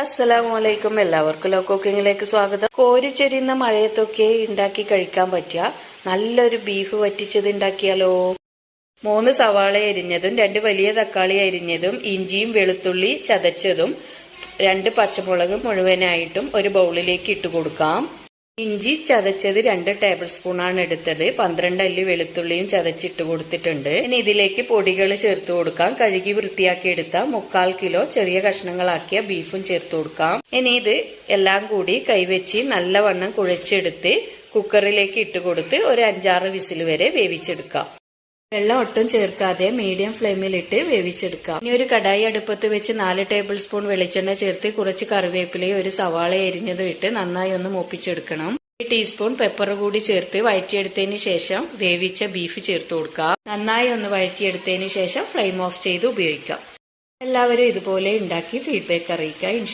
അസ്സലാമലൈക്കും. എല്ലാവർക്കും ലോ കുക്കിങ്ങിലേക്ക് സ്വാഗതം. കോരിച്ചൊരിയുന്ന മഴയത്തൊക്കെ ഉണ്ടാക്കി കഴിക്കാൻ പറ്റിയ നല്ലൊരു ബീഫ് വറ്റിച്ചത് ഉണ്ടാക്കിയാലോ. 3 സവാള അരിഞ്ഞതും 2 വലിയ തക്കാളി അരിഞ്ഞതും ഇഞ്ചിയും വെളുത്തുള്ളി ചതച്ചതും 2 പച്ചമുളക് മുഴുവനായിട്ടും ഒരു ബൗളിലേക്ക് ഇട്ട് കൊടുക്കാം. ഇഞ്ചി ചതച്ചത് 2 ടേബിൾ സ്പൂണാണ് എടുത്തത്. 12 അല്ലി വെളുത്തുള്ളിയും ചതച്ചിട്ട് കൊടുത്തിട്ടുണ്ട്. ഇനി ഇതിലേക്ക് പൊടികൾ ചേർത്ത് കൊടുക്കാം. കഴുകി വൃത്തിയാക്കി എടുത്ത 3/4 കിലോ ചെറിയ കഷ്ണങ്ങളാക്കിയ ബീഫും ചേർത്ത് കൊടുക്കാം. ഇനി ഇത് എല്ലാം കൂടി കൈവച്ച് നല്ലവണ്ണം കുഴച്ചെടുത്ത് കുക്കറിലേക്ക് ഇട്ട് കൊടുത്ത് ഒരു 5-6 വിസിൽ വരെ വേവിച്ചെടുക്കാം. വെള്ളം ഒട്ടും ചേർക്കാതെ മീഡിയം ഫ്ലെയിമിലിട്ട് വേവിച്ചെടുക്കാം. ഇനി ഒരു കടായി അടുപ്പത്ത് വെച്ച് 4 ടേബിൾ സ്പൂൺ വെളിച്ചെണ്ണ ചേർത്ത് കുറച്ച് കറിവേപ്പിലയും ഒരു സവാള അരിഞ്ഞതും ഇട്ട് നന്നായി ഒന്ന് മൂപ്പിച്ചെടുക്കണം. 1 ടീസ്പൂൺ പെപ്പർ കൂടി ചേർത്ത് വഴറ്റിയെടുത്തതിന് ശേഷം വേവിച്ച ബീഫ് ചേർത്ത് കൊടുക്കാം. നന്നായി ഒന്ന് വഴറ്റിയെടുത്തതിന് ശേഷം ഫ്ലെയിം ഓഫ് ചെയ്ത് ഉപയോഗിക്കാം. എല്ലാവരും ഇതുപോലെ ഉണ്ടാക്കി ഫീഡ്ബാക്ക് അറിയിക്കാം.